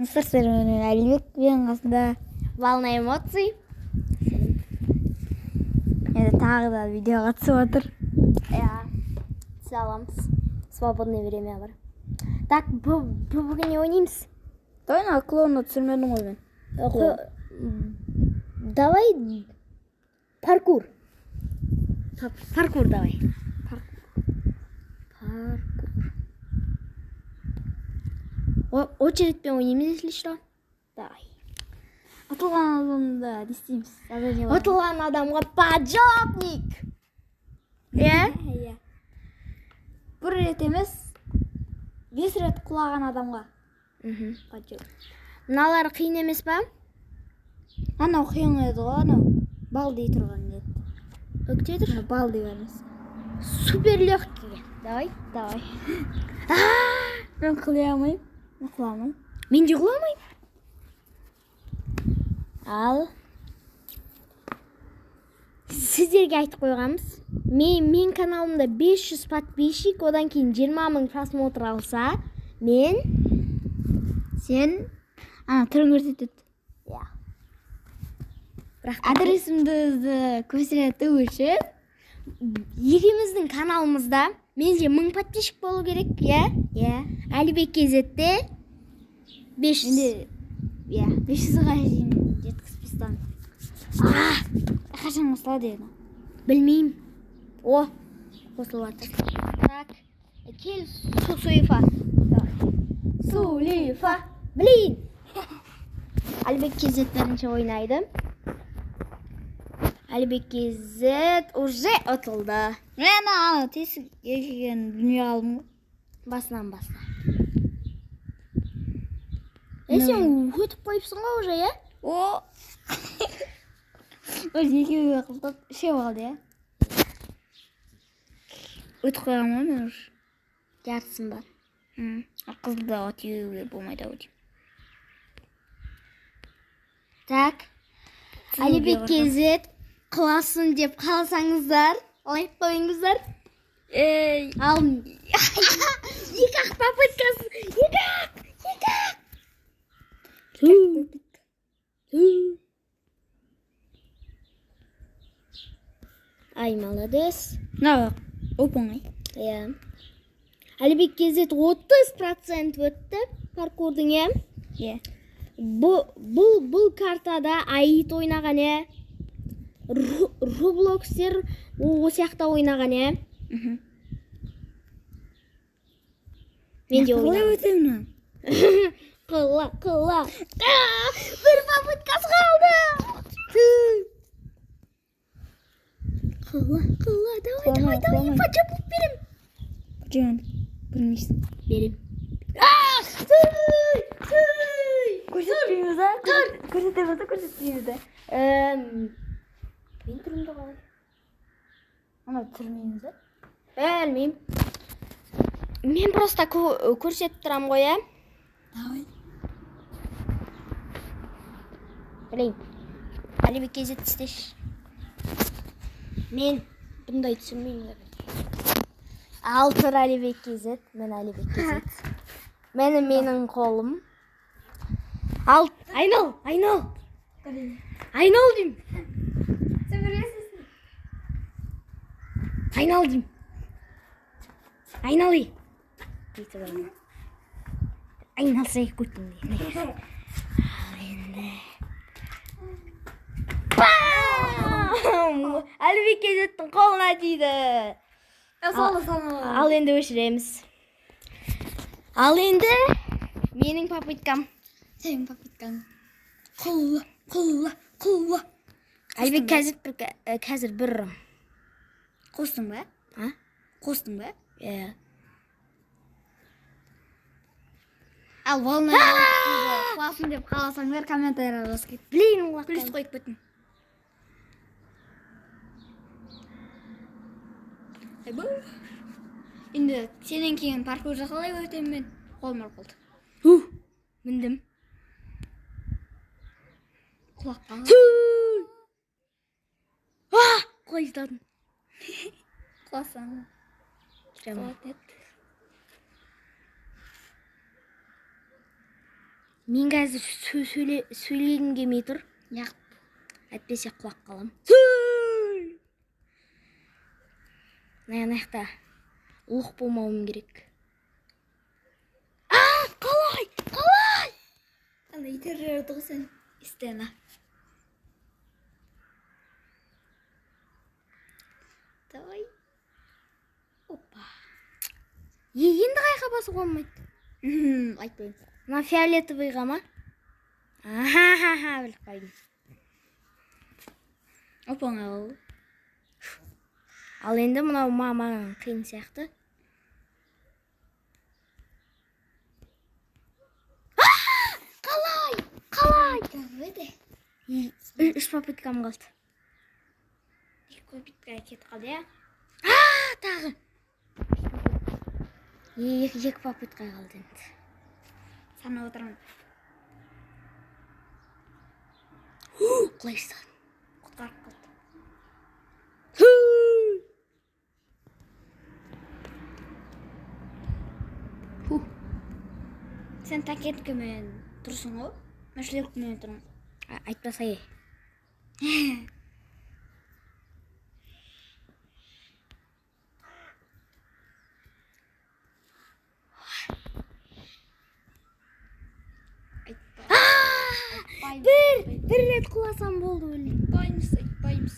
Сыр серуені Әлібек менің қасында. Волна эмоций. Енді тағы да видеоға түсіп отыр. Түсе аламыз. Свободное время бар. Так, бүгін не ойнаймыз? Давай клоунды түсірмедің ғой мен. Давай паркур. Паркур давай. Очередьпен ойнаймыз, если что. Давай. Атылған адамда не істейміз? Отылған адамға паджопник. Иә? Бір рет емес, 5 рет құлаған адамға. Мыналар қиын емес па? Анау қиын еді ғой, анау. Бал дей тұрған еді. Өкте тұр? Бал дей берміз. Супер легкий. Давай. Мен қылай алмайым. Мен қыламайым. Мен де қыламайым. Ал. Сіздерге айтып қойғанбыз. Мен каналымда 500 подписчик, одан кейін 20 000 просмотр алса, Сен түрін көрсетеді. Бірақ Адресімді көрсету үшін екеуміздің каналымызда менде 1000 подписчик болу керек, Әлібек кезетте 500. 500-ға дейін жеткізбестен. Қашан қосылады еді? Білмеймін. Қосылып жатыр. Так, кел Суифа. Сулифа. Блин! Әлібек кезет бірінші ойнайды. Әлібек кезет уже ұтылды. Мен ана тесік екеген дүние алдым. Басынан. Сен өтіп қойыпсың ғой уже, Өз екеуге қылтып шеу алды, Өтіп қойған ғой мен ұш. Жартысын бар. Қызды өтеуге болмайды өтем. Так, Әлібек кезет қыласын деп қалсаңыздар, лайк қойыңыздар. Ал, екі-ақ попыткасы, екі-ақ. Ай, молодец. Оп-оңай. Әлібек кезет 30% өтті паркурдың, Бұл картада айт ойнаған, Роблокстер осияқта ойнаған, Мен де ойнаған. Қыла. Бір попыткасы қалды. Қыла, давай, паджопник берем. Жан, білмейсің. Берем. Көрсетпейміз, көрсетпейміз. Мен түрімді қалай? Ана түрмейміз, Білмейм. Мен просто көрсетіп тұрам ғой, Давай. Білейм. Әлібек кезет істеш. Мен бұндай түсірмеймін. Ал тұр Әлібек кезет. Мен Әлібек кезет. Менің қолым. Ал, айнал. Айнал дейм. Сен көресің? Айнал дейм. Айналы. Айналсай көттім дейм. Ал енді. Әлібек кезеттің қолына тиді. Ал енді өшіреміз. Ал енді менің попыткам. Сенің попыткаң. Құлла. Әлібек қазір бір ұрым. Қостың ба? Қостың ба? Ал волна қыласын деп қаласаңдар комментария жазып кет. Білейін ұлаққан. Плюс қойып кеттім. Енді сенен кейін паркур жақалай өтем мен. Қолым арқылды. Міндім. Құлаққа. Қойыстадым. Құласаң. Жаман. Мен қазір сөйлегім келмей тұр. Яқ. Әйтпесе құлап қалам. Аяқта ұлық болмауым керек. Қалай? Ана итер сен істена. Давай. Опа. Енді қайқа басуға болмайды. Айтпаймын. Мына фиолетовыйға ма? Біліп қойдым. Опаңа ол. Ал енді мынау маған қиын сияқты. Қалай? Давай. 3 попыткам қалды. 2 попытка кетіп қалды, я? Тағы. 2 попытка қалды енді. Санап отырмын. Құлайсың. Құтқарып қалды. Сен такеткімен тұрсың ғой? Мен шлепкімен тұрмын. Айтпасай. Бір рет құласам болды өлі. Айтпаймыз.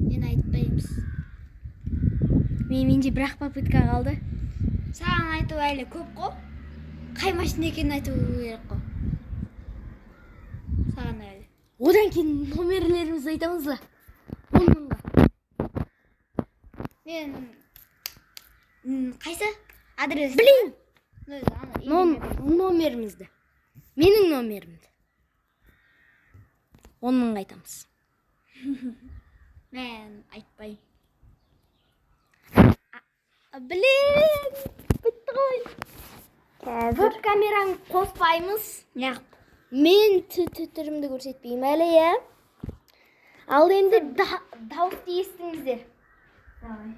Мен айтпаймыз. Менде бір-ақ попытка қалды. Саған айту әлі көп қой. Қай машина екенін айту керек қой. Саған әлі. Одан кейін номерлерімізді айтамыз ба? 10 мыңға. Мен қайсы? Адрес. Білейін. Номер. Номерімізді. Менің номерімді. 10 мыңға айтамыз. Мен айтпаймын. Білем. Бітті ғой. Веб камераны қоспаймыз. Яқ. Мен түрімді көрсетпеймін әлі, я. Ал енді дауысты естіңіздер. Давай.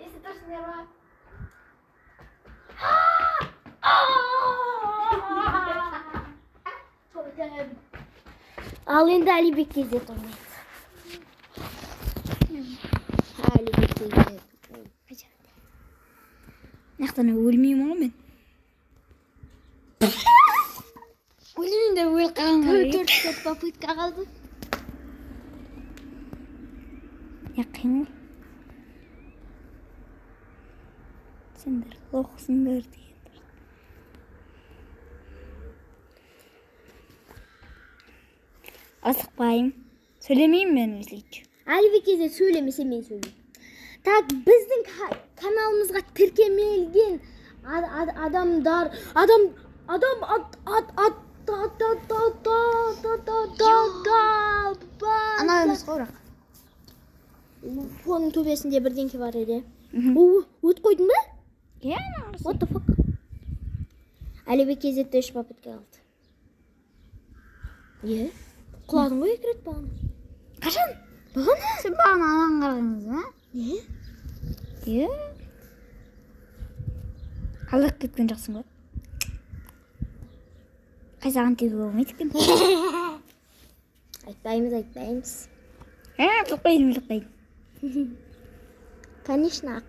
Есі тұрсыңдар ма? Ал енді Әлібек кезет ойнайды. Әлібек кезет. Яқтан өлмеймін ғой мен. Өлмеймін де өл қалған. 4 попытка қалды. Яқин ғой. Сендер лоқсыңдар дегендер. Асықпайым. Сөйлемеймін мен өзлейді. Әлібек кезет сөйлемесе мен сөйлеймін. Так, біздің каналымызға тіркемелген адамдар, Ана емес қой бірақ. Фонның төбесінде бірдеңке бар еді. Өт қойдың ба? Иә, What the fuck? Әлібек кезетте 3 попытка қалды. Е? Құладың ғой 2 рет бағана. Қашан? Бағана? Сен бағана анан қарадыңыз, ма? Не? Иә. Қалдырып кеткен жоқсың ғой. Қайсаған тегі болмайды екен. Айтпаймыз. Біліп Конечно, ақ.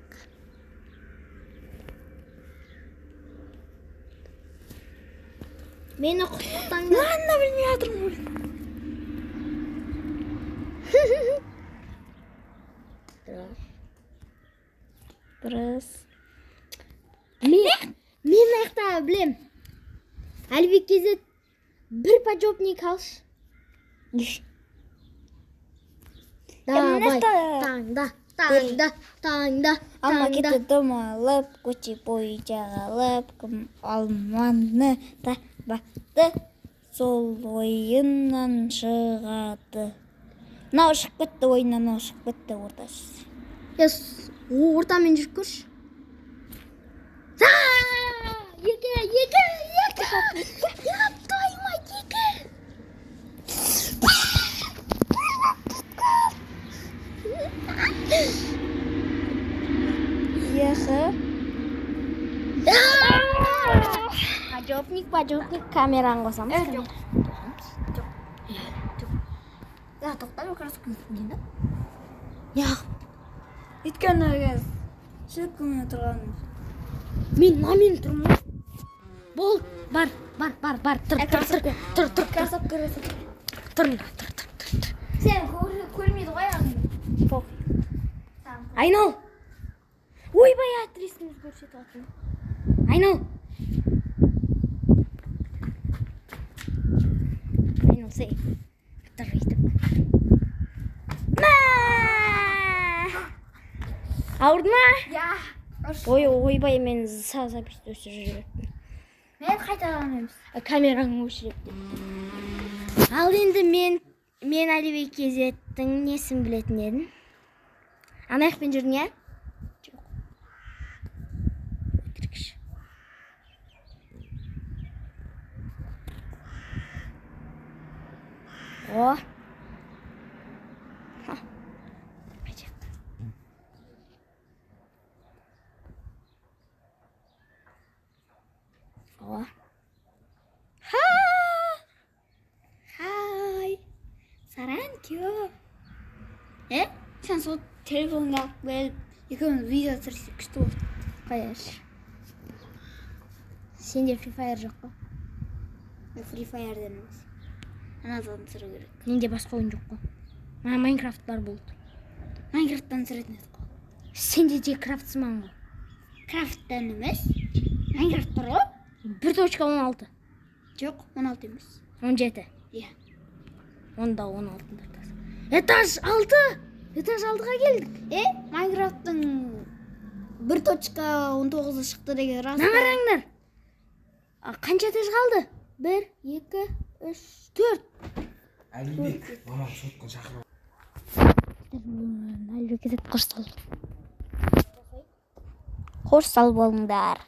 Мені құттықтаңдар. Мана білмей жатырмын. Дұрыс. Мен аяқта білем. Әлібек кезет бір паджопник алшы. Давай. Таңда. Алма кетті домалып, көче бойы жағалып, кім алманы табады, сол ойыннан шығады. Мынау ұшып кетті ойыннан, ұшып кетті ортасы. Ортамен жүріп көрші. Екі. Тайма, екі. Яғы. Паджопник камераны қосамыз. Жоқ. Я тоқтап кроссовканы киейін да. Я, Өйткені шіркіме тұрған. мен тұрмын. Бол, бар. Тұр. Кроссовка. Тұр. Сен көрмейді ғой ағым. Айнал. Ойбай, адресіміз көрсетіп жатыр. Айнал, сей. Тұр өйтіп. Ауырды ма? Я. Ойбай, мен запись өшіріп жүретін. Мен қайталамаймыз. Камераң өшіріп. Ал енді мен Әлібек кезеттің несін білетін едім. Анаяқпен жүрдің, е? Жоқ. Өтірікші. О. Қайтақты. О. Хай. Саранкё. Сен сол телефонға алып екеуміз видео түсірсек күшті болды. Қаяш. Сенде Free Fire жоқ қой. Free Fire'ден емес. Анадығын түсіру керек. Менде басқа ойын жоқ қой. Мына Майнкрафт бар болды. Майнкрафттан түсіретін едік қой. Сенде де крафтсман ғой. Крафттан емес. Майнкрафт бар ғой? 1.16. Жоқ, 16 емес. 17. Иә. Онда 16-дар тасы. Этаж 6! Этаж 6-ға келдік. Майнкрафттың 1.19 шықты деген рас. Наңараңдар. Қанша этаж қалды? 1, 2, 3, 4. Әлібек, мамам соткын шақырып. Әлібек етіп қош сал болыңдар.